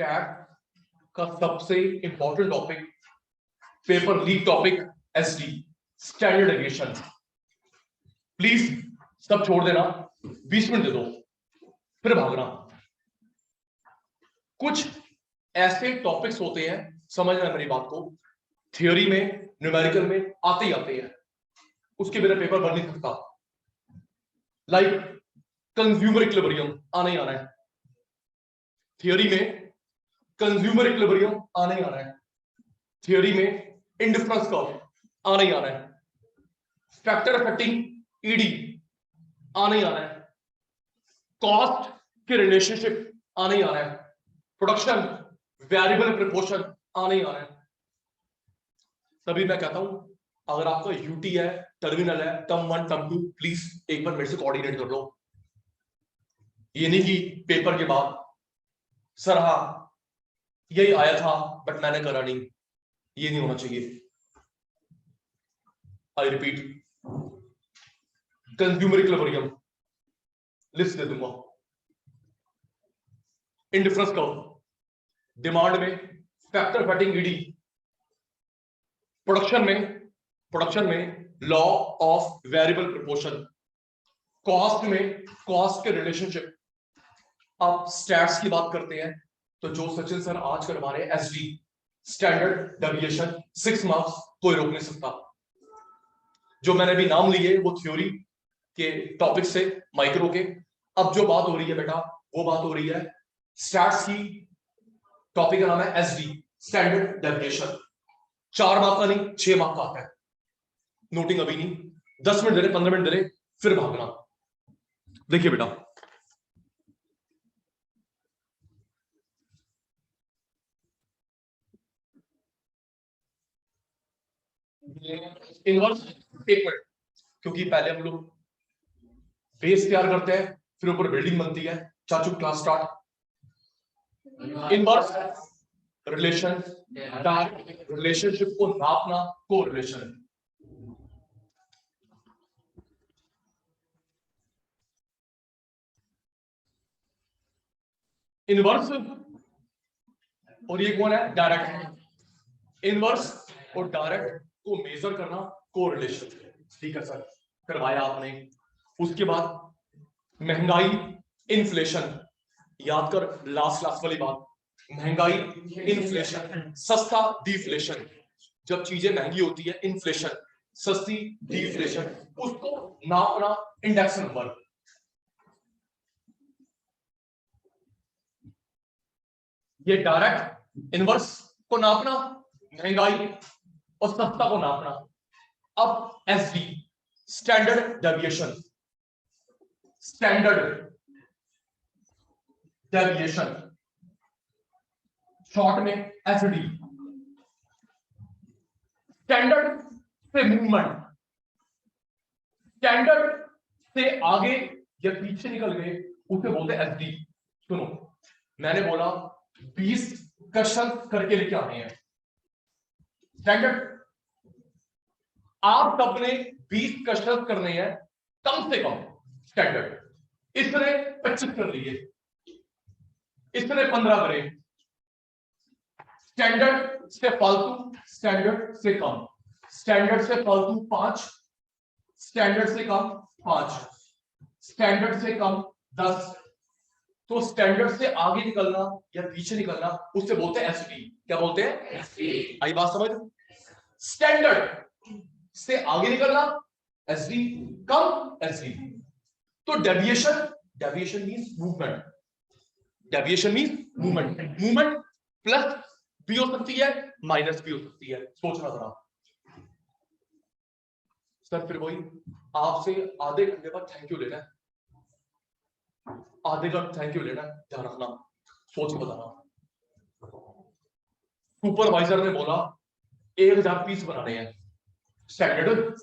Stat का सबसे important topic, paper leak topic, SD standard deviation. Please सब छोड़ देना, 20 मिनट दे दो, फिर भागना। कुछ ऐसे टॉपिक्स होते हैं, समझना मेरी बात को, थ्योरी में न्यूमेरिकल में आते ही आते हैं, उसके बिना पेपर बन नहीं सकता। लाइक कंज्यूमर इक्विलिब्रियम आना ही आना है, थ्योरी में कंज्यूमर इक्विलिब्रियम आना ही आना है, थ्योरी में इंडिफरेंस कर्व आना ही आना है, फैक्टर अफेक्टिंग ईडी आना ही आना है, कॉस्ट के रिलेशनशिप आना ही आना है, प्रोडक्शन वेरिएबल प्रोपोर्शन आना ही आना है। तभी मैं कहता हूं अगर आपका यूटी है, टर्मिनल है, टर्म 1 टर्म 2, प्लीज एक बार मेरे से कोऑर्डिनेट कर लो। ये नहीं कि पेपर के बाद सर हाँ यही आया था बट मैंने करा नहीं, ये नहीं होना चाहिए। I repeat, consumer equilibrium list दे दूंगा, इंडिफरेंस कर्व, डिमांड में फैक्टर अफेक्टिंग ईडी, प्रोडक्शन में law of variable proportion, cost के रिलेशनशिप। आप स्टैट्स की बात करते हैं तो जो सचिन सर आज करवा रहे हैं एसडी स्टैंडर्ड डेविएशन 6 मार्क्स, कोई रोक नहीं सकता। जो मैंने अभी नाम लिए वो थ्योरी के टॉपिक से, माइक्रो के। अब जो बात हो रही है बेटा, वो बात हो रही है स्टैट्स की, टॉपिक का नाम है एसडी स्टैंडर्ड डेविएशन। 4 मार्क का नहीं, 6 मार्क का आता है। नोटिंग अभी नहीं, 10 मिनट दे रहे, 15 मिनट दे रहे, फिर भागना। देखिए बेटा, इनवर्स, एक मिनट, क्योंकि पहले हम लोग बेस तैयार करते हैं, फिर ऊपर बिल्डिंग बनती है। चाचू class start. Inverse relation, direct relationship को नापना, कोरिलेशन। इनवर्स और ये कौन है, डायरेक्ट। इनवर्स और डायरेक्ट को मेजर करना, कोरिलेशन। ठीक है सर, करवाया आपने। उसके बाद महंगाई, इन्फ्लेशन, याद कर लास्ट क्लास वाली बात, महंगाई इन्फ्लेशन, सस्ता डिफ्लेशन। जब चीजें महंगी होती है, इन्फ्लेशन, सस्ती डिफ्लेशन, उसको नापना, इंडेक्स नंबर। ये डायरेक्ट इनवर्स को नापना, महंगाई और सस्ता को नापना। अब SD standard deviation, standard deviation short में एसडी। स्टैंडर्ड से मूवमेंट, स्टैंडर्ड से आगे या पीछे निकल गए उसे बोलते हैं एसडी। सुनो, मैंने बोला 20 क्वेश्चन करके लेके आने हैं स्टैंडर्ड। आप सबने 20 क्वेश्चन करने हैं कम से कम स्टैंडर्ड। इसने 25 कर लिए, इसने 15 करे। स्टैंडर्ड से फालतू, स्टैंडर्ड से कम, स्टैंडर्ड से फालतू 5, स्टैंडर्ड से कम 5, स्टैंडर्ड से कम 10। तो स्टैंडर्ड से आगे निकलना या पीछे निकलना उससे बोलते हैं एसडी। क्या बोलते हैं, एसडी। आई बात समझ? स्टैंडर्ड से आगे निकलना एसडी, कम एसडी। तो deviation, deviation means movement, deviation means movement. Movement plus भी हो सकती है, माइनस भी हो सकती है। सोचना जरा सर, फिर वही आपसे आधे घंटे बाद थैंक यू लेना है, आधे का थैंक यू लेना, ध्यान रखना, सोच के बताना। सुपरवाइजर ने बोला 1000 पीस बनाने हैं स्टैंडर्ड।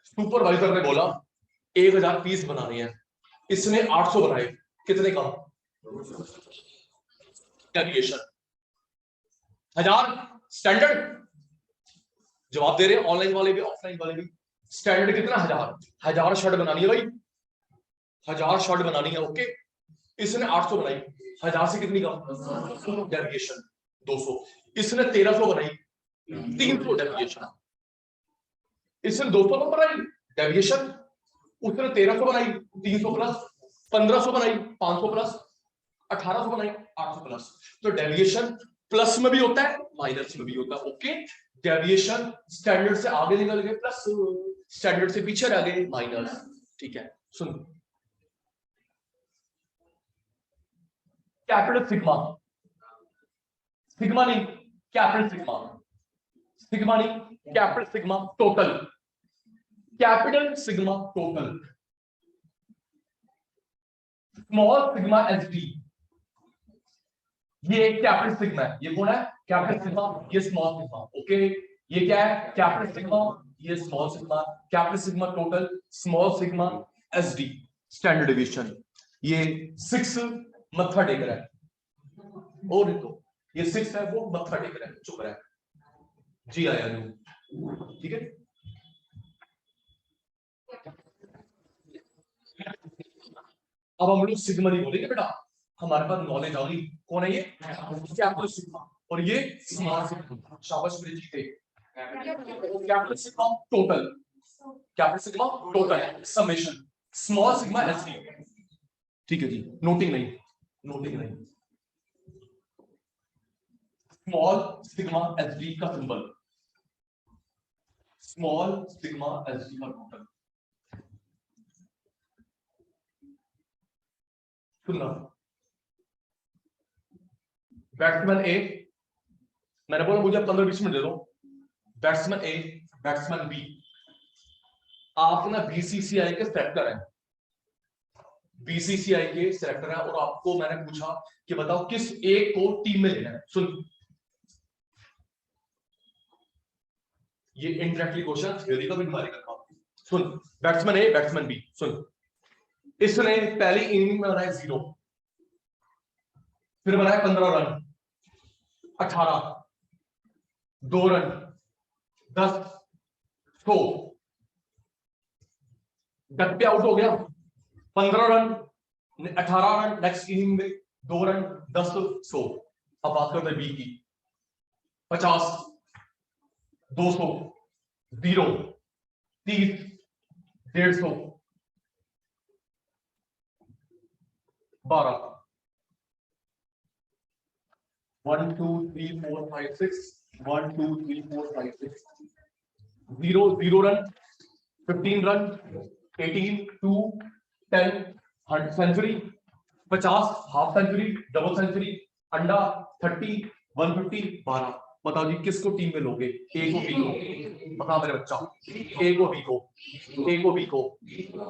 सुपरवाइजर ने बोला 1000 पीस बनाने हैं, इसने 800 बनाए, कितने कम, डेविएशन 1000। स्टैंडर्ड जवाब दे रहे हैं ऑनलाइन वाले भी ऑफलाइन वाले भी। स्टैंडर्ड कितना, 1000। 1000 शर्ट बनानी है भाई, 1000 शर्ट बनानी है, ओके। इसने 800 बनाई, 1000 से कितनी कम डेविएशन 200। इसने 1300 बनाई, 300 डेविएशन। इसने 200 कम बनाई डेविएशन, उसने 1300 बनाई 300 प्लस, 1500 बनाई 500 प्लस, 1800 बनाई 800 प्लस। तो डेविएशन प्लस में भी होता है माइनस में भी होता है। ओके, डेविएशन स्टैंडर्ड से आगे निकल गए प्लस, स्टैंडर्ड से पीछे रह गए माइनस। ठीक है, सुन, कैपिटल सिग्मा, सिग्मा नहीं कैपिटल सिग्मा, सिग्मा नहीं capital sigma total, capital sigma total, small sigma S D, ये कैपिटल सिग्मा है, ये कौन है कैपिटल सिग्मा, ये स्मॉल सिग्मा। ओके, ये क्या है कैपिटल सिग्मा, ये small sigma, capital sigma total, small sigma S D standard division. ये 6 मत्था टेकर है, और तो ये 6 है वो मत्था टेकर है, चुप रहा है जी आया नहीं। ठीक है, अब हम लोग सिग्मा नहीं बोलेंगे बेटा, हमारे पास नॉलेज आ गई। कौन है ये कैपिटल सिग्मा, और ये स्मॉल सिग्मा। शाबाश मेरे जीते। Capital sigma total, capital sigma total summation, small sigma S D. ठीक है जी, नोटिंग नहीं, नोटिंग नहीं। स्मॉल सिग्मा एस डी का symbol, small sigma S D का टोटल। सुनना, बैट्समैन ए, मैंने बोला मुझे 15-20 मिनट दे दो। बैट्समैन ए, बैट्समैन बी, आप ना बीसीसीआई के सेलेक्टर हैं, बीसीसीआई के सेलेक्टर है, और आपको मैंने पूछा कि बताओ किस एक को टीम में लेना है। सुन, ये इनडायरेक्टली क्वेश्चन थ्योरी का भी तुम्हारे करता हूं। सुन, बैट्समैन ए बैट्समैन बी, सुन, इसने पहली इनिंग में बनाया 0, फिर बनाया 15 रन, 18, 2 रन, 10, 100, 10 पे आउट हो गया, 15 रन, 18 रन, नेक्स्ट इनिंग में 2 रन, 10, 100। अब बात करते हैं बी की, 50, 200, 0, 30, 150, 12, 1 2 3 4 5 6, 1 2 3 4 5 6, 0 0 run, 15 run, 18 2 10 century, 50 half century, double century, अंडा 30 150 12। बताओ जी किसको टीम में लोगे, ए को बी को? बता मेरे बच्चा, ए को बी को, ए को बी को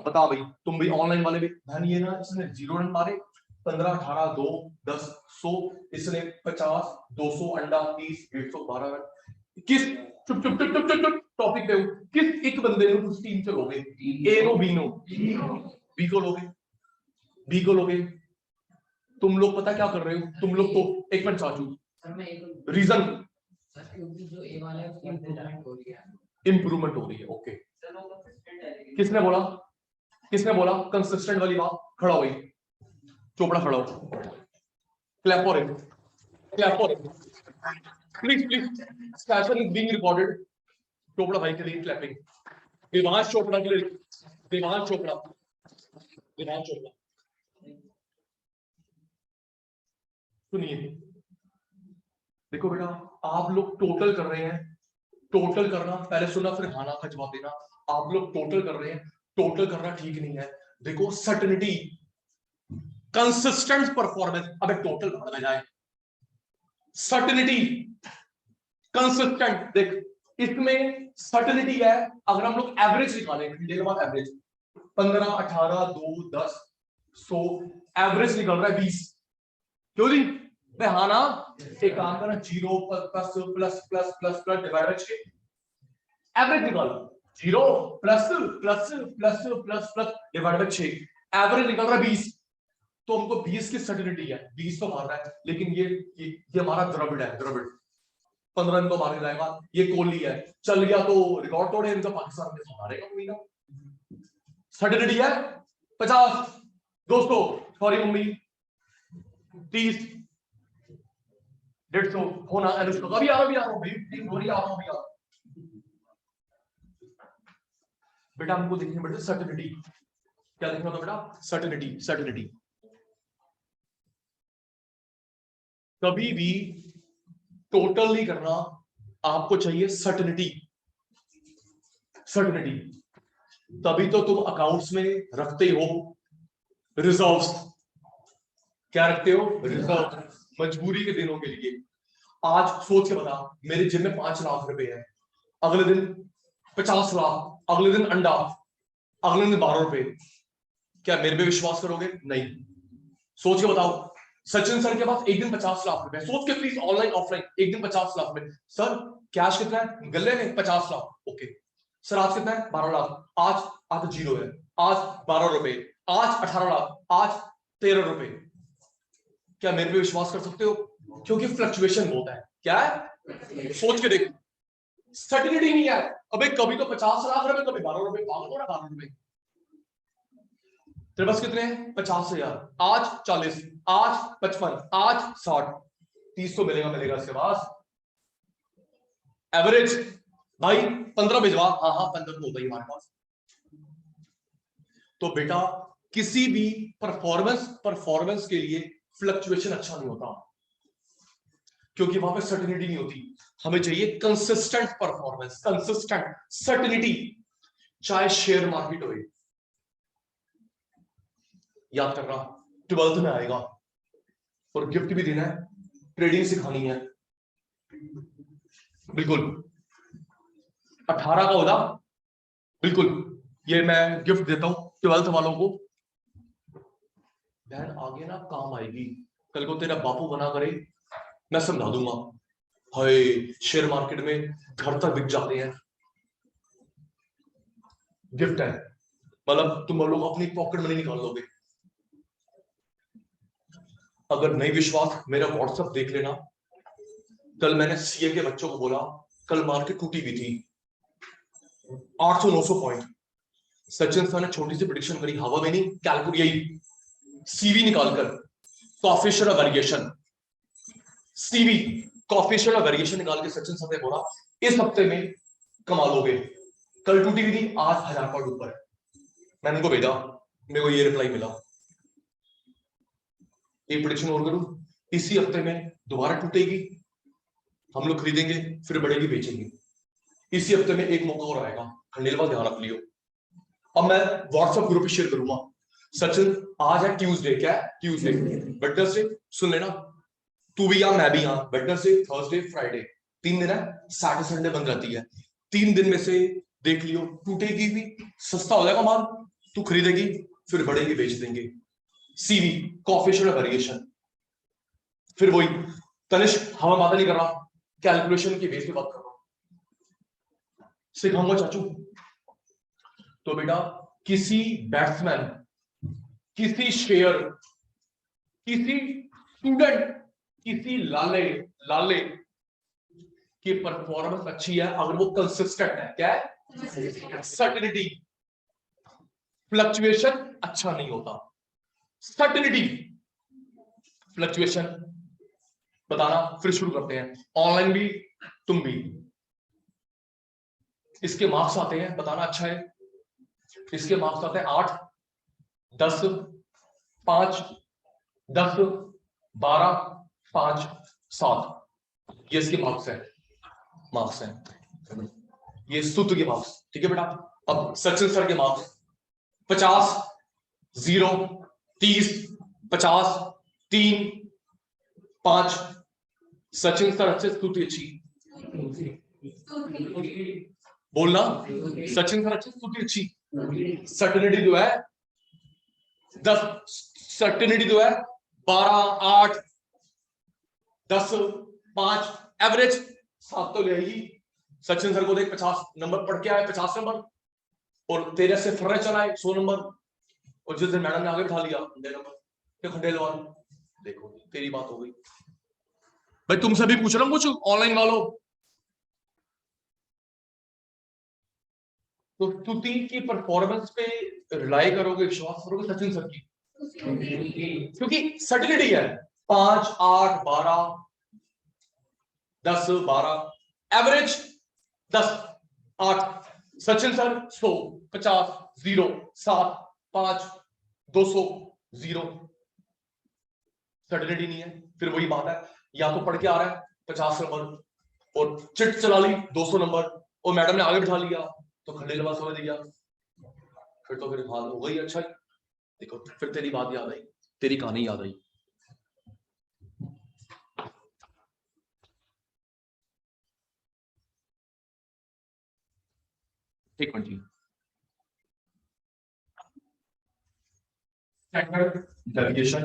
बता भाई। तुम भी ऑनलाइन वाले भी, धन ये ना इसने 0 रन मारे, 15 18 2 10 100, इसने 50 200 अंडा 30 150 12 रन। किस चुप चुप चुप चुप चुप टॉपिक पे हूं, किस एक बंदे ने उस टीम से लोगे? ए नो बी नो? बी को लोगे, बी को लोगे। तुम लोग पता क्या कर रहे हो, तुम लोग तो एक मिनट चाचू, रीजन जो ए वाला है उसकी इम्प्रूवमेंट हो रही है, इंप्रूवमेंट हो रही है। ओके, किसने बोला, किसने बोला कंसिस्टेंट वाली बात? खड़ा हो गई, चोपड़ा खड़ा हो, clap for him, clap for him please please, session is being recorded. Chopra भाई के लिए क्लैपिंग, देवांश चोपड़ा के लिए, देवांश चोपड़ा, देवांश चोपड़ा। सुनिए, देखो बेटा, आप लोग टोटल कर रहे हैं, टोटल करना पहले सुनना फिर हाँ ना का जवाब देना। आप लोग टोटल कर रहे हैं, टोटल करना ठीक नहीं है। देखो सर्टेनिटी, कंसिस्टेंट परफॉर्मेंस, अबे टोटल बढ़ जाए, सर्टेनिटी कंसिस्टेंट। देख इसमें सर्टेनिटी है, अगर हम लोग एवरेज निकालें, घंटे के बाद एवरेज 15 18 2 10 100, एवरेज निकल रहा है 20। क्यों जी हाँ ना, एक काम करना, 0 plus plus plus plus plus divide by 6, average निकालो, 0 plus plus plus plus plus divide by 6, average निकल रहा है 20। तो हमको 20 की सर्टेनिटी है, 20 तो मार रहा है, लेकिन ये हमारा द्रविड़ है, द्रविड़ 15 रन तो मार जाएगा। ये कोहली है, चल गया तो रिकॉर्ड तोड़े, इनका पाकिस्तान में मारेगा कोई ना। सर्टेनिटी है 50 दोस्तों, सॉरी मम्मी, 30, 150 होना। अनुष्का का भी आ रहा हूँ भैया, बेटा हमको देखने बेटा सर्टिनिटी। क्या देखना होता बेटा? सर्टिनिटी। कभी भी टोटल नहीं करना, आपको चाहिए सर्टिनिटी। तभी तो तुम अकाउंट्स में रखते हो रिजर्व्स। क्या रखते हो? रिजर्व, मजबूरी के दिनों के लिए। आज सोच के बता, मेरे जिम में 5 लाख रुपए है, अगले दिन 50 लाख, अगले दिन अंडा, अगले दिन 12 रुपए। क्या मेरे पे विश्वास करोगे? नहीं। सोच के बताओ, सचिन सर के पास एक दिन 50 लाख रुपए, सोच के प्लीज, ऑनलाइन ऑफलाइन, एक दिन 50 लाख रुपए। सर कैश कितना है? गले में 50 लाख। ओके सर, आज कितना है? 12 लाख। आज जीरो है, आज 12 रुपए, आज 18 लाख, आज 13 रुपए। क्या मेरे पे विश्वास कर सकते हो? क्योंकि फ्लक्चुएशन बहुत है। क्या है? सोच के देखो, सर्टिनिटी नहीं है। अबे कभी तो 50 लाख रुपए, कभी 12 रुपए। पागल हो ना? 12 रुपए तेरे पास कितने हैं? 50,000। आज 40, आज 55, आज 60, 30 तो मिलेगा इसके पास। एवरेज भाई 15 भिजवा। हाँ 15 तो होता ही हमारे पास। तो बेटा किसी भी परफॉर्मेंस के लिए फ्लक्चुएशन अच्छा नहीं होता, क्योंकि वहां पे सर्टिनिटी नहीं होती। हमें चाहिए कंसिस्टेंट परफॉर्मेंस, कंसिस्टेंट सर्टिनिटी, चाहे शेयर मार्केट हो। याद करना, 12th में आएगा और गिफ्ट भी देना है, ट्रेडिंग सिखानी है। बिल्कुल 18 का होगा, बिल्कुल ये मैं गिफ्ट देता हूं 12th वालों को। बहन आगे ना काम आएगी, कल को तेरा बापू बना करे, मैं समझा दूंगा। हाय शेयर मार्केट में घर तक बिक जाते हैं। गिफ्ट है, मतलब तुम लोग अपनी पॉकेट मनी निकाल लोगे। अगर नहीं विश्वास, मेरा व्हाट्सएप देख लेना। कल मैंने सीए के बच्चों को बोला, कल मार्केट टूटी हुई थी 800-900 पॉइंट। सचिन सर ने छोटी सी प्रेडिक्शन करी, हवा में नहीं, कैलकुलेट यही सीवी निकालकर, coefficient of variation, CV coefficient of variation निकाल के सचिन सर ने बोला इस हफ्ते में कमा लोगे। कल टूटी हुई थी, आज 1000 पॉइंट ऊपर है। मैंने उनको भेजा, मेरे को ये रिप्लाई मिला। एक प्रेडिक्शन और करूं, इसी हफ्ते में दोबारा टूटेगी, हम लोग खरीदेंगे, फिर बढ़ेगी, बेचेंगे। इसी हफ्ते में एक मौका और आएगा, खंडेलवाल ध्यान रख लियो। अब मैं व्हाट्सएप ग्रुप पे शेयर करूंगा, सचिन आज है ट्यूसडे, क्या है? ट्यूसडे, वेडनेसडे सुन लेना, तू भी यहां मैं भी यहां, वेडनेसडे, थर्सडे, फ्राइडे 3 दिन है, सैटरडे संडे बंद रहती है। 3 दिन में से देख लियो, टूटेगी भी, सस्ता हो जाएगा माल, तू खरीदेगी, फिर बढ़ेगी, बेच देंगे। सीवी कॉफिशिएंट वेरिएशन, फिर वही तनिष्क, हवा बात नहीं कर रहा, कैलकुलेशन की बेस पे बात कर रहा हूं, सिखाऊंगा चाचू। तो बेटा किसी बैट्समैन, किसी शेयर, किसी स्टूडेंट, किसी लाले की परफॉर्मेंस अच्छी है अगर वो कंसिस्टेंट है। क्या है? सर्टिनिटी। फ्लक्चुएशन अच्छा नहीं होता, सर्टिनिटी। फ्लक्चुएशन बताना, फिर शुरू करते हैं। ऑनलाइन भी, तुम भी। इसके मार्क्स आते हैं, बताना अच्छा है। इसके मार्क्स आते हैं 8, 10, 5, 10, 12, 5, 7। ये इसके मार्क्स हैं, ये सूत्र के मार्क्स। ठीक है बेटा, अब सचिन सर के मार्क्स 50, 0, 30, 50, 3, 5। सचिन सर अच्छे, स्तुति अच्छी, बोलना। सचिन सर अच्छे, स्तुति अच्छी। सर्टिनिटी जो है 10, सर्टिनिटी जो है 12, 8, 10, 5, एवरेज 7 तो ले आएगी। सचिन सर को देख 50 नंबर पढ़ के आए, 50 नंबर, और तेरे से फर्रे चलाए 100 नंबर, और जिस दिन मैडम ने आगे बिठा लिया 100 नंबर, खंडेलवाल। देखो तेरी बात हो गई भाई, तुमसे भी पूछ रहा हूं कुछ ऑनलाइन वालों। तो स्तुति की परफॉर्मेंस पे रिलाई करोगे, विश्वास करोगे सचिन सर की, क्योंकि सर्टिनिटी है। 5, 8, 12, 10, 12, एवरेज 10, 8। सचिन सर 100, 50, 0, 7, 5, 200, 0। सर्टिनिटी नहीं है। फिर वही बात है, या तो पढ़ के आ रहा है 50 नंबर और चिट चला ली 200 नंबर और मैडम ने आगे बिठा लिया तो खंडे लबा समझ दिया, फिर तो फिर हाल हो गई। अच्छा देखो, फिर तेरी बात याद आई, तेरी कहानी याद आई। एक मिनट जी। Standard deviation,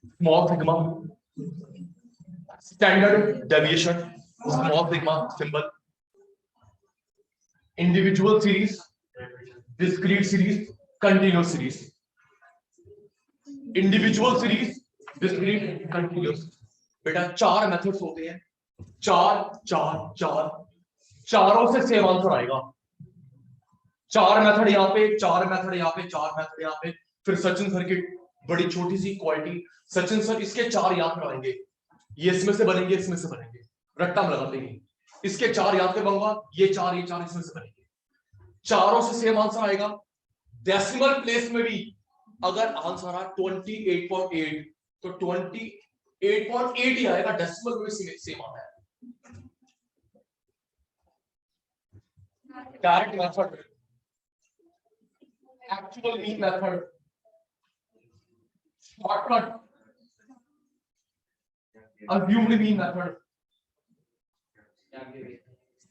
small sigma, standard deviation, small sigma symbol, individual series, discrete series, continuous series. Individual series, discrete, continuous. बेटा 4 मेथड्स होते हैं, 4 4 4, चारों से सेम आंसर आएगा। 4 मेथड यहाँ पे, 4 मेथड यहाँ पे, 4 मेथड यहाँ पे। फिर सचिन सर की बड़ी छोटी सी क्वालिटी, सचिन सर इसके 4 याद करवाएंगे, ये इसमें से बनेंगे, इसमें से बनेंगे, रट्टा में लगाते ही इसके 4 याद करवाऊंगा, ये 4 इसमें से बनेंगे, चारों से सेम आंसर आएगा। डेसिमल प्लेस में भी अगर आंसर आ 28.8 तो 28.8 ही आएगा, डेसिमल में सेम आता है। Direct method, actual mean method, shortcut, assumed mean method,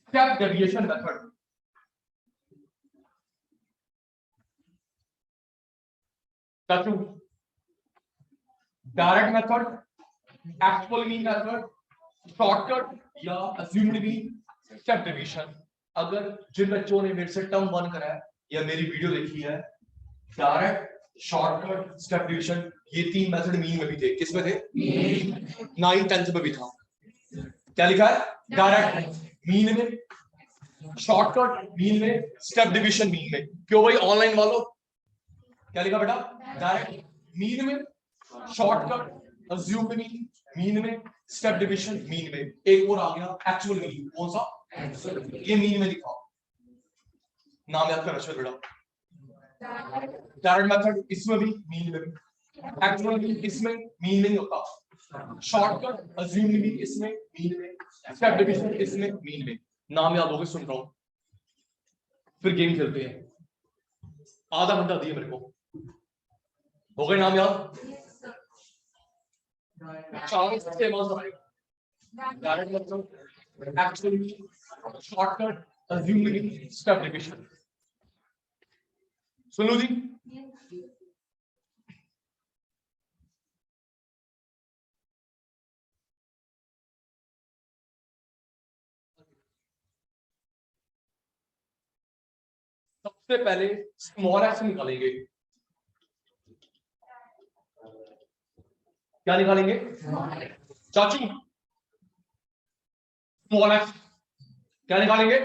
step deviation method. Tachu, direct method, actual mean method, shortcut या assumed mean, step deviation। अगर जिन बच्चों ने मेरे से टर्म 1 करा है या मेरी वीडियो देखी है, डायरेक्ट, शॉर्टकट, स्टेप डिवीजन, ये 3 मेथड मीन में भी थे। किसमें थे? 9th 10th में भी था। क्या लिखा है? डायरेक्ट मीन में, शॉर्टकट मीन में, स्टेप डिवीजन मीन में। क्यों भाई ऑनलाइन वालों, क्या लिखा बेटा? डायरेक्ट मीन में, शॉर्टकट अज्यूम्ड मीन में, स्टेप डिवीजन मीन में। एक और आ गया एक्चुअल मीन। कौन सा? ये मीन में लिखा, नाम याद कर रहा बेटा। डायरेक्ट मेथड इसमें भी मीन में भी, एक्चुअल मीन इसमें मीन नहीं होता, शॉर्टकट अज्यूम्ड मीन इसमें मीन में, स्टेप डिवीजन इसमें मीन में। नाम याद होगा, सुन रहा हूं। फिर गेम खेलते हैं, आधा घंटा दिए मेरे को, हो गए नाम याद? चारों से आंसर आएगा, direct method, actual mean, shortcut, assumed mean, step division. सुन लो जी, सबसे पहले स्मॉल एक्स निकालेंगे। क्या निकालेंगे चाचू? Small X. क्या निकालेंगे?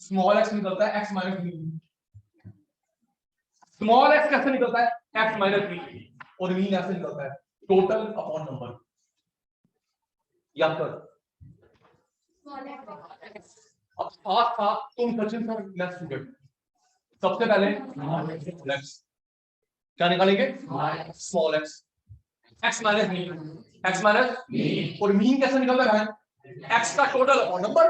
स्मॉल एक्स निकलता है X minus B. Small x कैसे निकलता है? X minus B. और मीन ऐसे निकलता है टोटल अपॉन नंबर। याद कर। अब साथ साथ तुम सचिन सर नेक्स्ट स्टूडेंट, सबसे पहले एक्स क्या निकालेंगे? Small x, x minus b, x minus B. और मीन कैसे निकलता है? एक्स का टोटल अपॉन नंबर,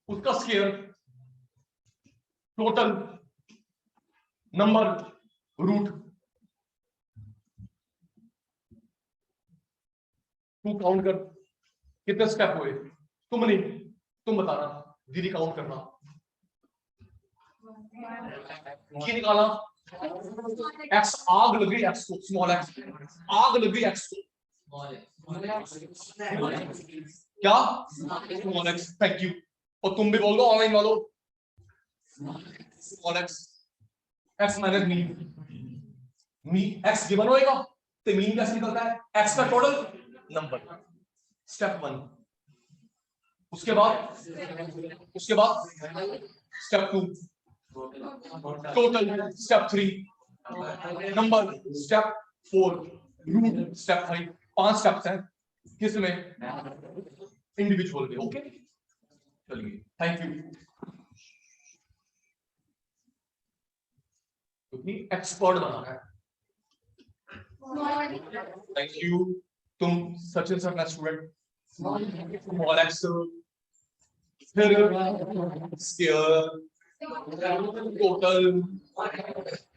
उसका स्क्वायर, टोटल नंबर रूट। तू काउंट कर कितने स्टेप हुए। तुम नहीं, तुम बताना, दीदी काउंट करना। ये निकाला एक्स, आग लगी एक्स को, स्मॉल एक्स, आग लगी एक्स को, क्या? Small x. Thank you. और तुम भी बोल दो ऑनलाइन वालों, small x, x minus mean x given होएगा तो मीन कैसे निकलता है? एक्स का टोटल नंबर, स्टेप 1। उसके बाद step 2 total, step 3 number step 4 root step 5 5 steps हैं किसमें इंडिविजुअल में ओके चलिए थैंक यू क्योंकि एक्सपर्ट बनाना है थैंक यू तुम सचिन सर का स्टूडेंट स्मॉल एक्स फिर square total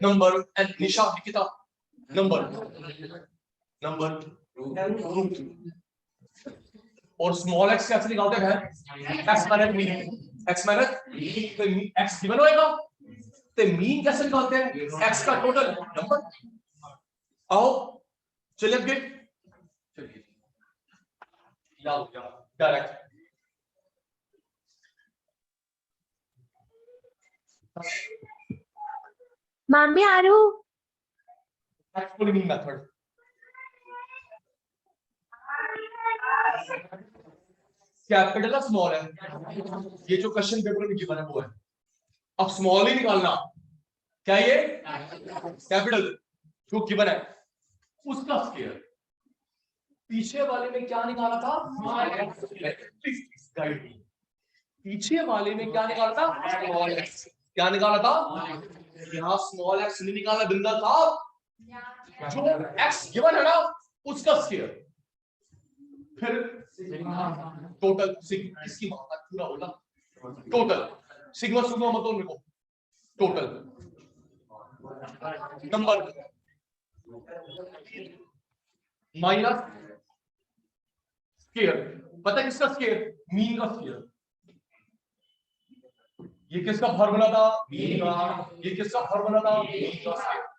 number and Nisha Nikita number root और स्मॉल एक्स कैसे निकालते हैं x minus mean x minus तो एक्स गिवन होएगा तो मीन कैसे निकालते हैं एक्स का टोटल नंबर आओ चलिए अब गेट चलिए याद डायरेक्ट मामी आरू एक्चुअली मीन मेथड कैपिटल है स्मॉल है ये जो क्वेश्चन पेपर में गिवन है वो है अब स्मॉल ही निकालना क्या ये कैपिटल जो गिवन है उसका स्क्वायर पीछे वाले में क्या निकाला था पीछे वाले में क्या निकाला था स्मॉल एक्स क्या निकाला था यहाँ स्मॉल एक्स नहीं निकाला बिंदा था जो एक्स गिवन है ना उसका स्क्वायर फिर टोटल इसकी मात्रा पूरा होगा टोटल सिग्मा सिग्मा मत मेरे को टोटल नंबर माइनस स्क्वायर पता है किसका स्क्वायर मीन का स्क्वायर ये किसका फॉर्मूला था मीन का ये किसका फॉर्मूला था मीन का स्क्वायर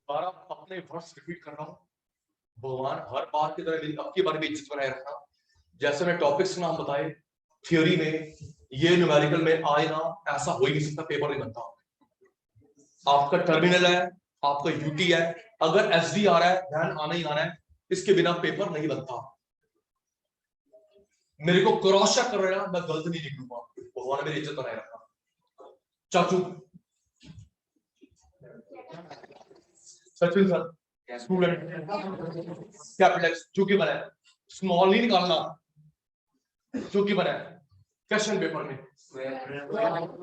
बार अपने वर्ड्स रिपीट कर रहा हूं भगवान हर बात की तरह मेरी आपकी बारे में इज्जत बनाए रखना जैसे मैं टॉपिक्स नाम बताए थ्योरी में ये न्यूमेरिकल में आए ना ऐसा हो ही नहीं सकता पेपर नहीं बनता आपका टर्मिनल है आपका यूटी है अगर एसडी आ रहा है ध्यान आना ही आना है इसके बिना पेपर नहीं बनता मेरे को क्रॉस चेक कर रहे हैं मैं गलत नहीं लिख लूंगा भगवान मेरी इज्जत बनाए रखना चाचू Sachin sir student capital x जो कि बना है स्मॉल नहीं निकालना जो कि बना है क्वेश्चन पेपर में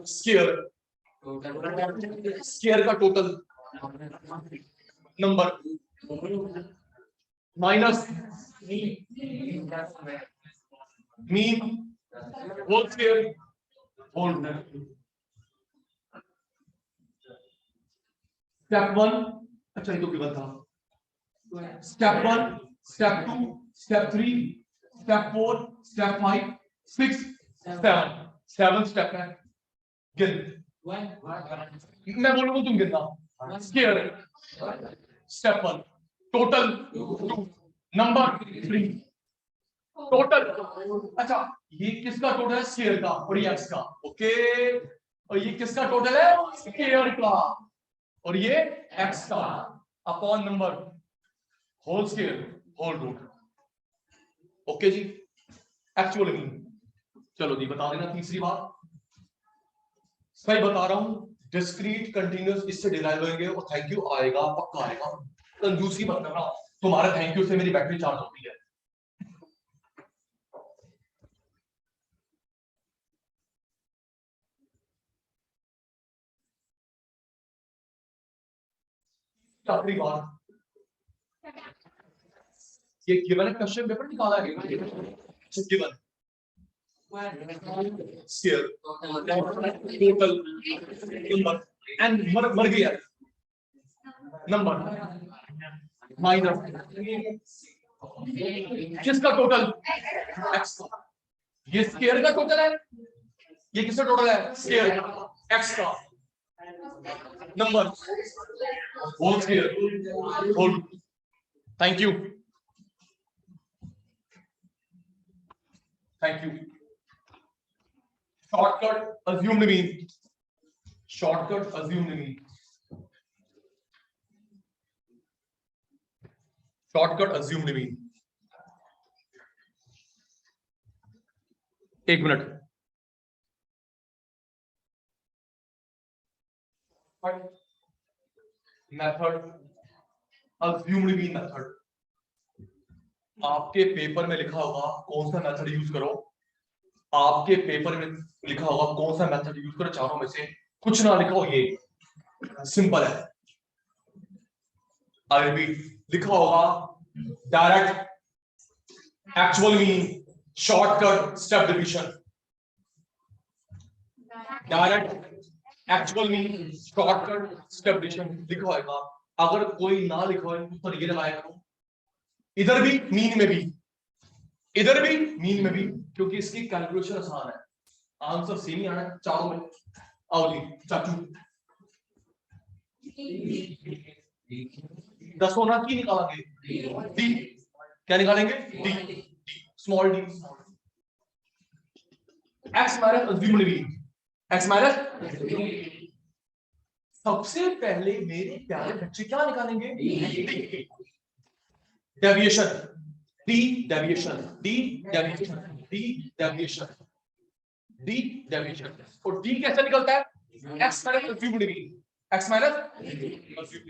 स्क्वायर स्क्वायर का total number minus mean whole square whole step 1 अच्छा ये तो गिवन था step 1 step 2 step 3 step 4 step 5 6 7 step है गिन मैं बोलूंगा तुम गिनना square step 1 total 2 number 3 total अच्छा ये किसका टोटल है स्क्वायर का और ये एक्स का ओके और ये किसका टोटल है स्क्वायर का और ये एक्स का upon number whole square whole root okay जी एक्चुअल मीन चलो जी बता देना तीसरी बात सही बता रहा हूं डिस्क्रीट कंटीन्यूअस इससे डिराइव होंगे और थैंक यू आएगा पक्का आएगा कंजूसी मत करना तुम्हारे थैंक यू से मेरी बैटरी चार्ज होती है आखिरी बात ये गिवन क्वेश्चन पेपर निकाला है given square total number and मर गया नंबर माइनस किसका टोटल एक्स का ये स्क्वायर का टोटल है ये किसका टोटल है स्क्वायर एक्स का number whole square whole thank you shortcut assumed mean shortcut assumed mean एक मिनट। Method, assumed mean method. आपके पेपर में लिखा होगा कौन सा मेथड यूज करो, आपके पेपर में लिखा होगा कौन सा मेथड यूज करो, चारों में से कुछ ना लिखो, ये सिंपल है। आई रिपीट, लिखा होगा direct, actual mean, shortcut, step division. Direct, actual mean, shortcut, step division लिखा होगा। अगर कोई ना लिखा हो तो ये लगाया करो, इधर भी मीन में भी, इधर भी मीन में भी, क्योंकि इसकी कैलकुलेशन आसान है, आंसर सेम ही आना है चारों में। आओ जी चाचू, 10 होना की निकालेंगे, डी। क्या निकालेंगे? D, small D. X minus assumed mean, x minus. सबसे पहले मेरे प्यारे बच्चे क्या निकालेंगे? Deviation, D deviation, D deviation, D deviation, D deviation. और डी कैसे निकलता है? X minus assumed mean, x minus assumed.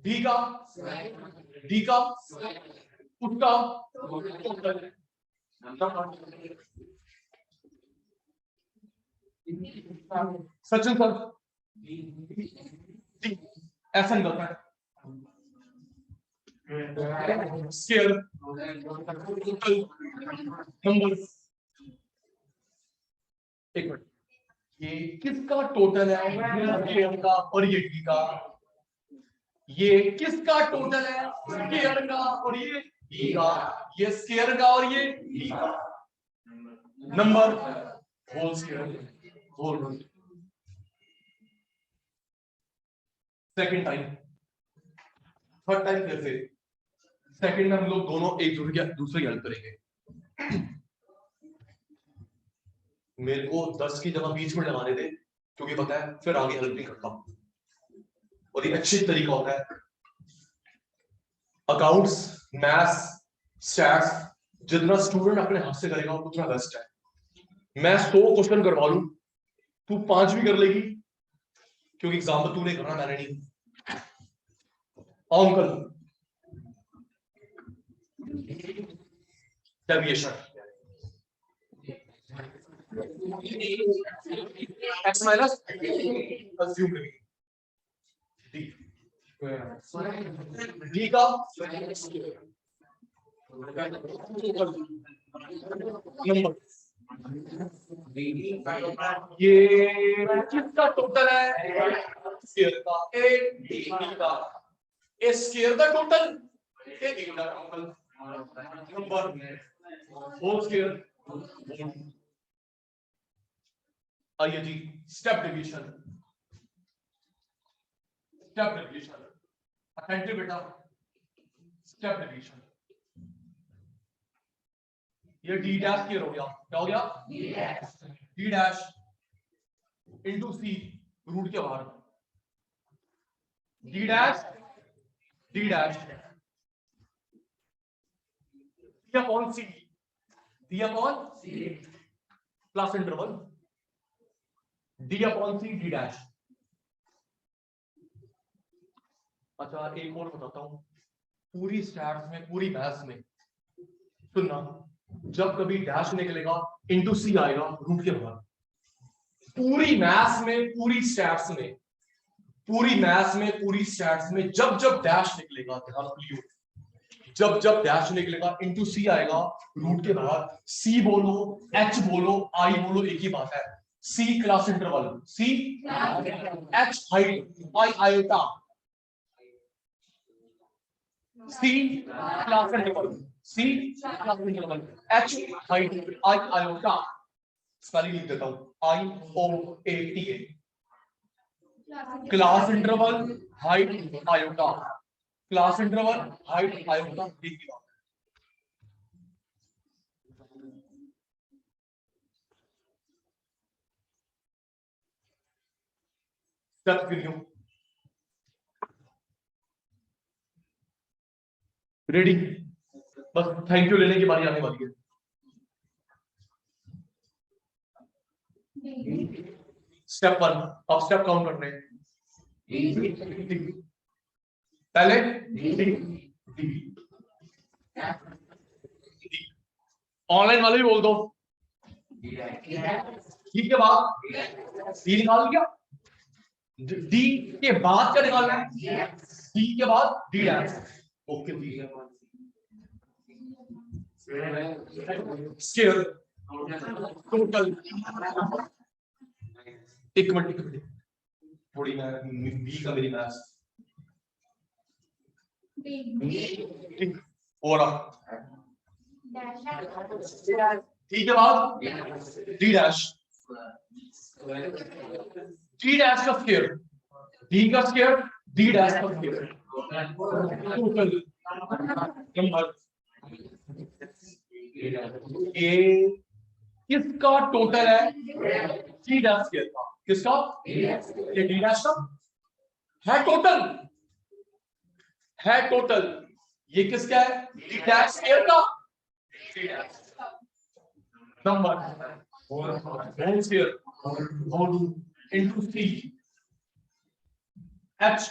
D का, डी का, उसका, सचिन सर, ऐसा निकलता है स्केल, नंबर। एक मिनट, ये किसका टोटल है? स्केल का और ये डी का। ये किसका टोटल है? स्केल का और ये डी का। ये स्केल का और ये डी का। Number, whole scale, whole. Second time, third time कैसे? सेकंड में हम लोग दोनों एक दूसरे की हेल्प करेंगे। मेरे को 10 की जगह 20 मिनट लगाने थे, क्योंकि पता है फिर आगे हेल्प नहीं करता, और ये अच्छी तरीका होता है। अकाउंट्स, मैथ्स, स्टैट्स जितना स्टूडेंट अपने हाथ से करेगा उतना बेस्ट है। मैं 100 क्वेश्चन करवा लूं, तू 5 भी कर लेगी, क्योंकि एग्जाम में तूने करना, मैंने नहीं। Uncle, deviation, X minus assumed mean, D, D का नंबर। ये किसका टोटल है? स्केयर का, ए डी का। ए स्केयर का टोटल, ए डी का टोटल, नंबर, होल स्केयर। आइए जी, step division, step division, attentive बेटा, स्टेप डिवीजन। ये डी डैश क्लियर हो गया, क्या हो गया? D dash into C, root के बाहर, D dash, D dash, D upon C, D upon C plus interval, D upon C D dash. अच्छा एक और बताता हूं, पूरी स्टैट्स में, पूरी मैथ्स में सुनना, जब कभी डैश निकलेगा इंटू सी आएगा रूट के बाहर। पूरी मैथ्स में, पूरी स्टैट्स में, पूरी मैथ्स में, पूरी स्टैट्स में जब जब डैश निकलेगा, ध्यान रखियो, जब जब डैश निकलेगा इंटू सी आएगा रूट के बाहर। सी बोलो, एच बोलो, आई बोलो, एक ही बात है। C class interval, C H height, I iota, C class interval, C class interval, H height, I iota. Spelling लिख देता हूं, I O A T A, class interval, height, iota, class interval, height, iota, एक ही बात है। Ready? बस thank you लेने की बारी आने वाली है। स्टेप 1 अब स्टेप काउंट करने पहले ऑनलाइन वाले भी बोल दो डी के बाद डी निकाल दिया डी के बाद क्या निकालना है डी के बाद D dash okay square total एक मिनट थोड़ी मैं बी का मेरी मैथ्स और डी के बाद डी डैश का स्केयर डी का स्केयर डी डैश का स्केयर टोटल नंबर ये किसका टोटल है डी डैश स्केयर का किसका ये डी डैश का है टोटल ये किसका है डी डैश स्केयर का number whole square into C H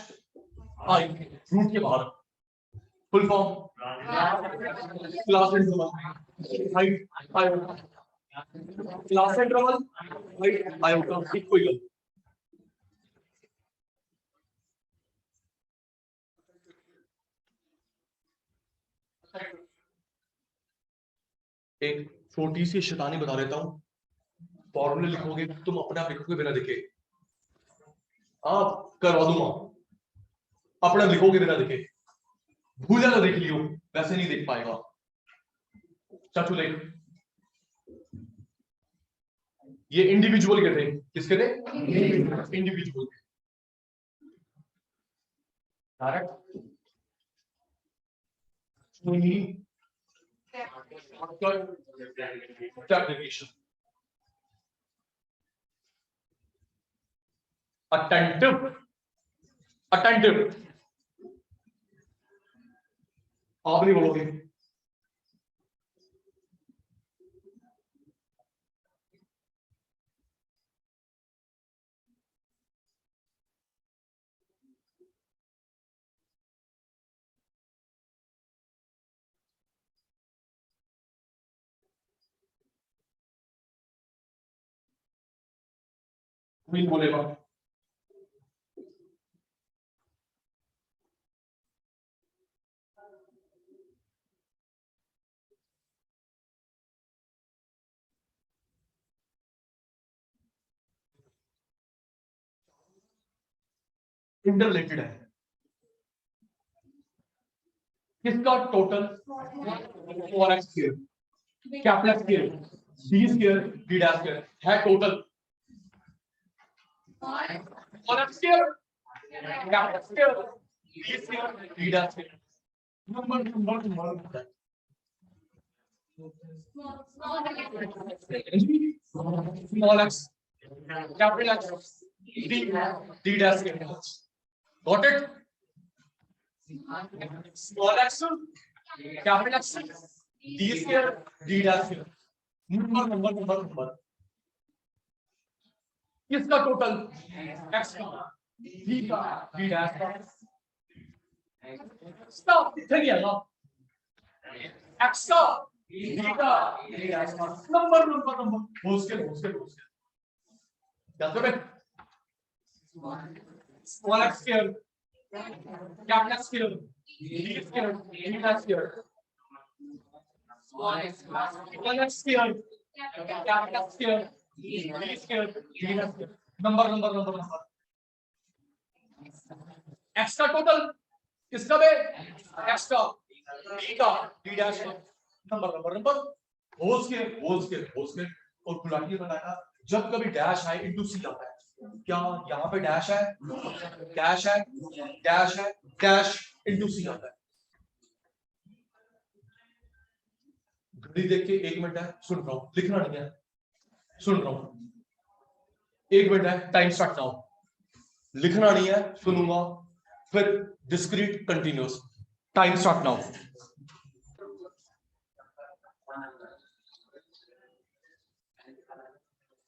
I root के बाहर full form class interval height iota class interval height iota equal एक छोटी सी शैतानी बता देता हूं फॉर्मूले लिखोगे तुम अपने आप लिखोगे बिना देखे आप करवा दूंगा अपना लिखोगे बिना देखे भूल जाना देख लियो वैसे नहीं देख पाएगा चाचू देख ये इंडिविजुअल के थे किसके थे इंडिविजुअल के attentive आप नहीं बोलोगे नहीं बोलेगा इंटररिलेटेड है किसका total 4x square capital square d square d dash square है total 4x square capital square d square d dash square number small x capital X d dash square got it small x capital X d square d dash square number किसका total x का d का d dash का stop इधर ही आना x का d का d dash का number होस के क्या करें small x square capital X square d square d dash square small x square capital X square d square d dash square number x का टोटल किसका बे x का d का d dash का नंबर होल स्क्वायर और गुलाटी बनाया जब कभी dash आए इनटू सी आता है क्या यहाँ पे डैश है डैश इनटू सी आता है घड़ी देख के 1 मिनट है सुन रहा हूं लिखना नहीं है सुन रहा हूं 1 मिनट है टाइम स्टार्ट नाउ लिखना नहीं है सुनूंगा फिर discrete continuous time start now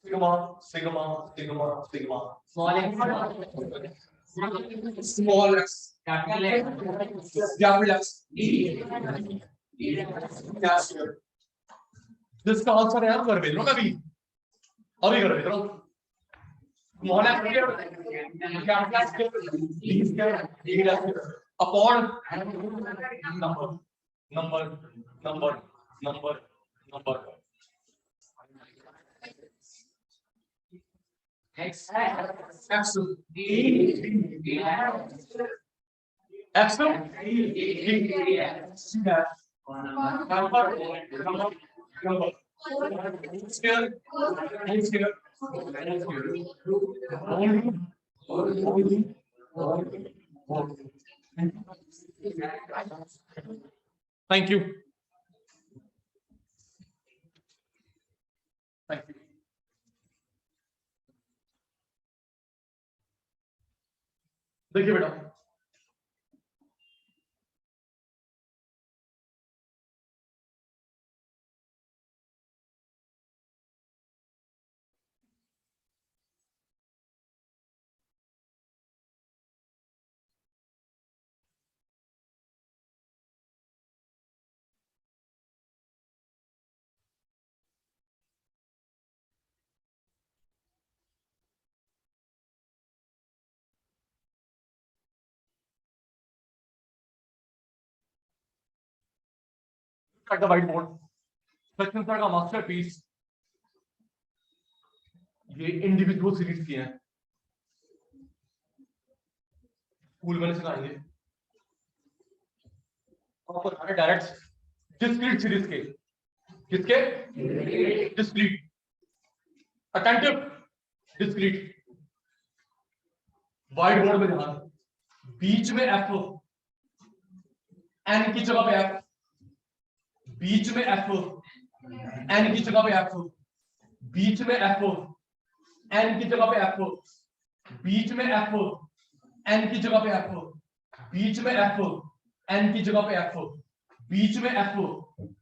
sigma sigma sigma sigma small small x capital x जिसका आंसर है आप कर भेज लो कभी अभी कर भेज लो small x capital upon number number number number number x x x Thank you. Thank you. देखिए बेटा at the whiteboard Sachin sir का मास्टरपीस ये इंडिविजुअल सीरीज की है स्कूल में सिखाएंगे आपको डायरेक्ट डिस्क्रीट सीरीज के किसके discrete attentive discrete white board में ध्यान बीच में एफ एन की जगह पे एफ बीच में एफ एन की जगह पे एफ बीच में एफ एन की जगह पे एफ बीच में एफ एन की जगह पे एफ बीच में एफ एन की जगह पे एफ बीच में एफ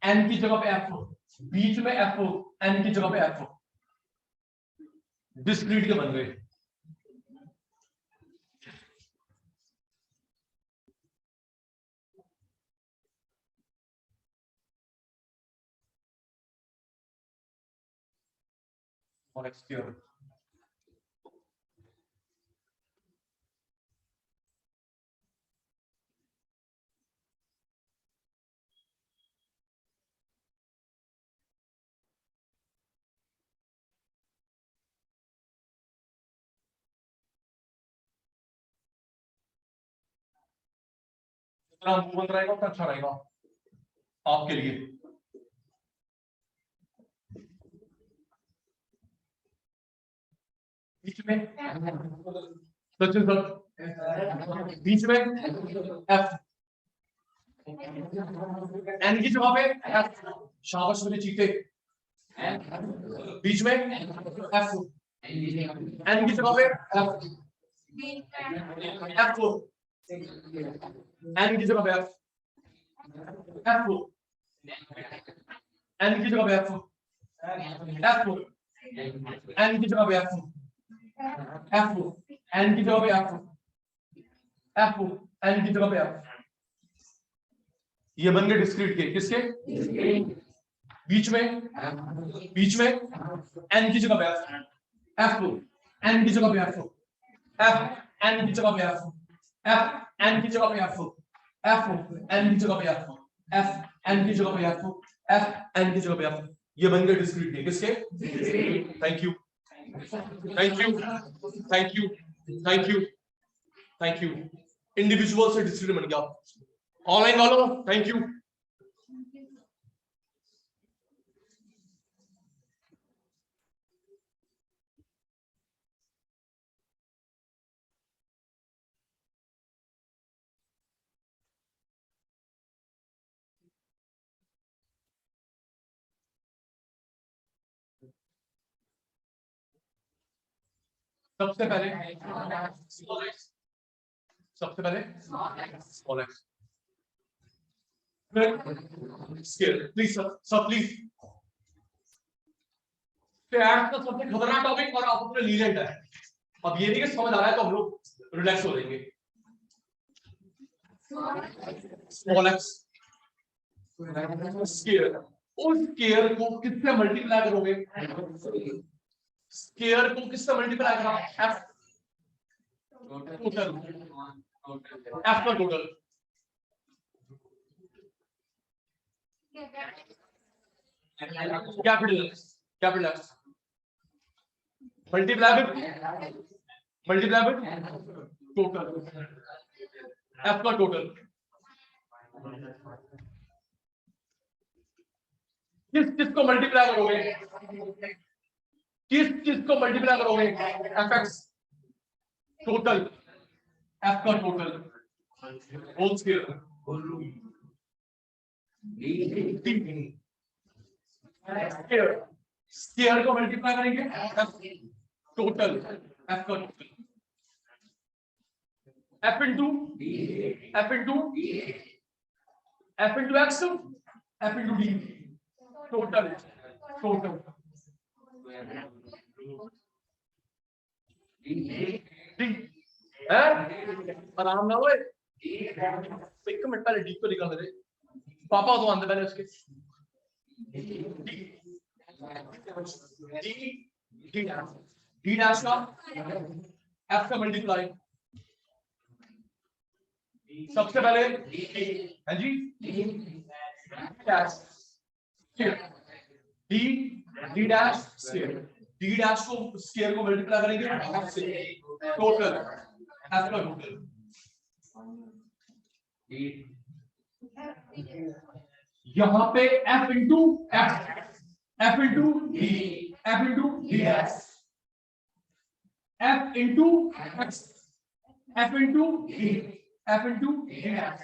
एन की जगह पे एफ बीच में एफ एन की जगह पे एफ डिस्क्रीट के बन गए और एक्सटीरियर जितना बन रहेगा उतना अच्छा रहेगा आपके लिए बीच में सचिन सर बीच में एफ एन की जगह पे एफ शाबाश मेरे चीते बीच में एफ एन की जगह पे एफ एफ एन की जगह पे एफ एफ एन की जगह पे एफ एफ एन की जगह पे एफ एफ एन की जगह पे एफ एफ एन की जगह पे एफ ये बन गए डिस्क्रीट के किसके बीच में एन की जगह पे एफ एन की जगह पे एफ एन की जगह पे एफ एन की जगह पे एफ एन की जगह पे एफ एन की जगह पे एफ एन की जगह पे एफ ये बन गए डिस्क्रीट के किसके thank you thank you thank you thank you thank you individual से डिस्क्रीट बन गया ऑनलाइन वालों थैंक यू सबसे पहले स्मॉल एक्स स्केल प्लीज सब प्लीज फैक्ट का सबसे खतरनाक टॉपिक और आप अपने लीजेंड है। अब ये नहीं कि समझ आ रहा है तो हम लोग रिलैक्स हो जाएंगे। स्मॉल एक्स स्केयर, उस स्केयर को किससे मल्टीप्लाई करोगे? स्केयर को किससे मल्टीप्लाई करा? एफ टोटल, एफ का total. Capital capital x multiply with total, F का टोटल। किस किस को मल्टीप्लाई करोगे? किस किस को मल्टीप्लाई करोगे? एफ एक्स टोटल, एफ का टोटल होल स्केयर। स्केयर को मल्टीप्लाई करेंगे टोटल, एफ का total, F into X, F into D, total total D है। आराम ना होए, एक मिनट पहले डी को निकाल दे पापा, तो आंदे पहले उसके डी डैश का एफ का मल्टीप्लाई सबसे पहले है जी dash, D D dash square, D dash को स्क्वायर को मल्टीप्लाई करेंगे एफ से, टोटल एफ का टोटल। यहां पे F into X, F into D, F into D dash, F into X, F into D, F into D dash,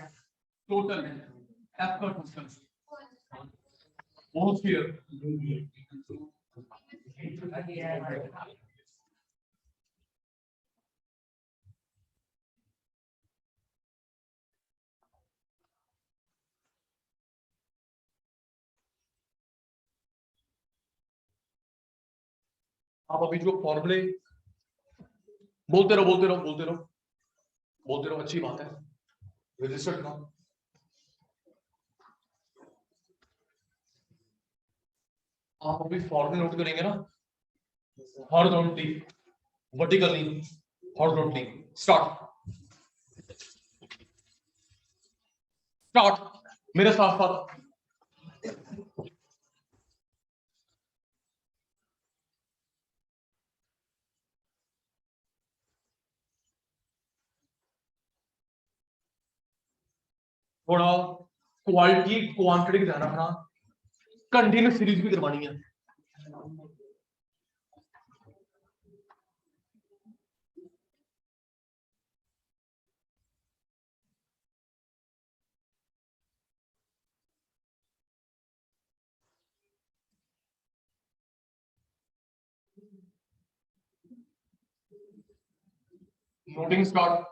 total F का total. बहुत clear. आप अभी जो फॉर्मूले बोलते रहो बोलते रहो बोलते रहो बोलते रहो, अच्छी बात है, रजिस्टर्ड का। आप अभी फॉर्मूले नोट करेंगे ना, horizontally, vertically, horizontally. Start start मेरे साथ साथ। थोड़ा क्वालिटी क्वांटिटी ध्यान रखना, कंटिन्यूस सीरीज भी करवानी है। Noting start.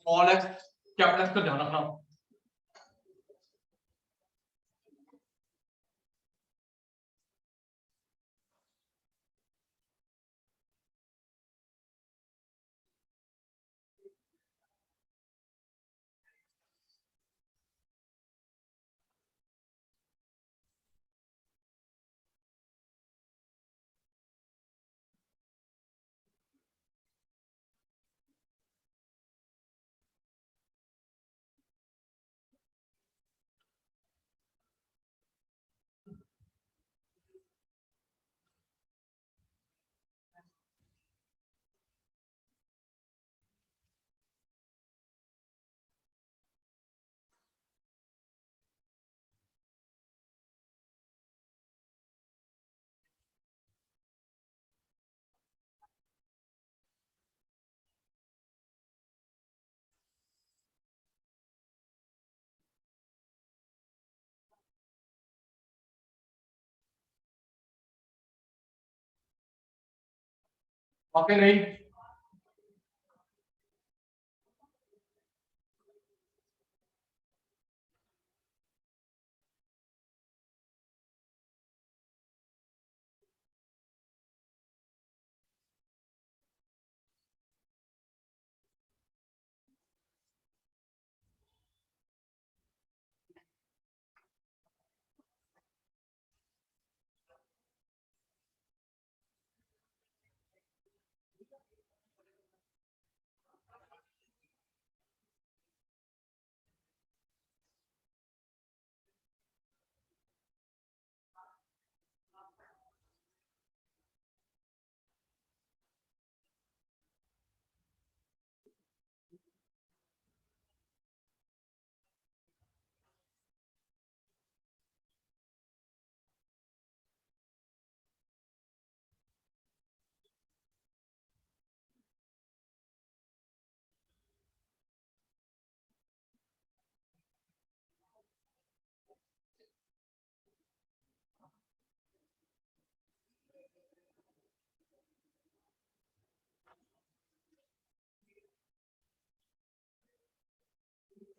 Small x capital x का ध्यान रखना। आते नहीं।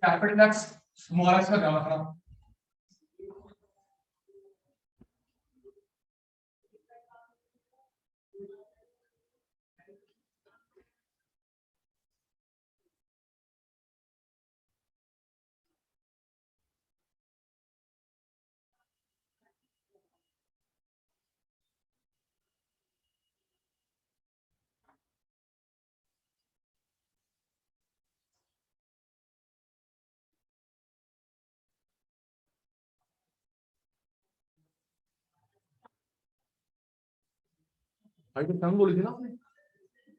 कैपिटल एक्स स्मॉल एक्स का ध्यान रखना। हाइट तो कम बोली थी ना आपने?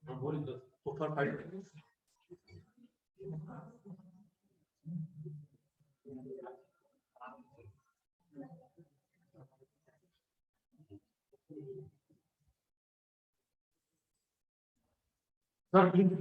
हाँ, बोली तो फिर height sir please.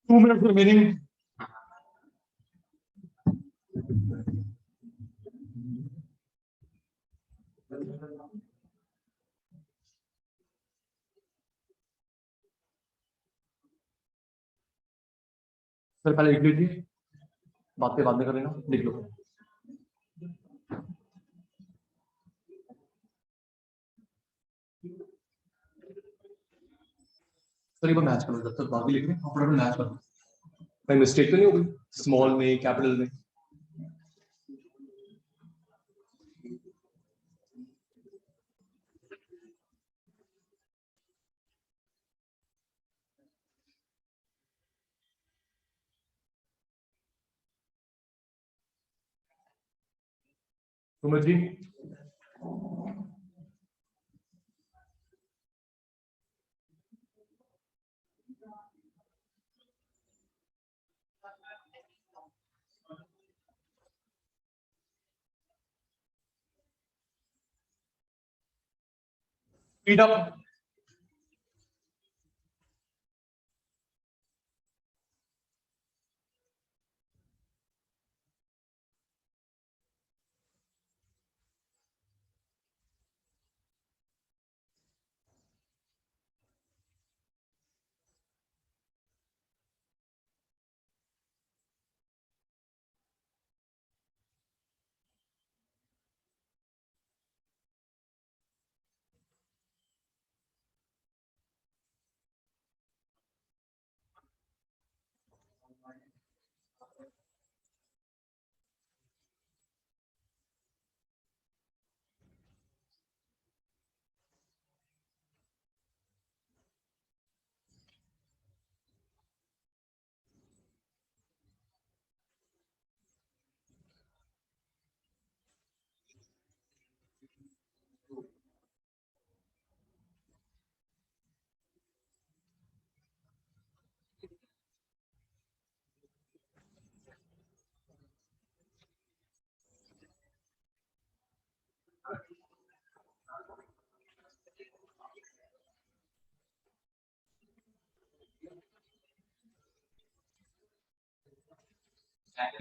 To minute remaining. Sir पहले लिख लीजिए, बातें बाद में कर लेना, लिख लो। सर एक बार मैच करो, जब तक बाकी लिख रहे हैं आप मैच करो, कोई मिस्टेक तो नहीं होगी स्मॉल में कैपिटल में। Sumit ji speed up.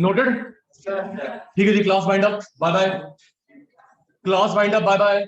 Noted. ठीक है जी, class wind up, bye bye. Class wind up, bye bye.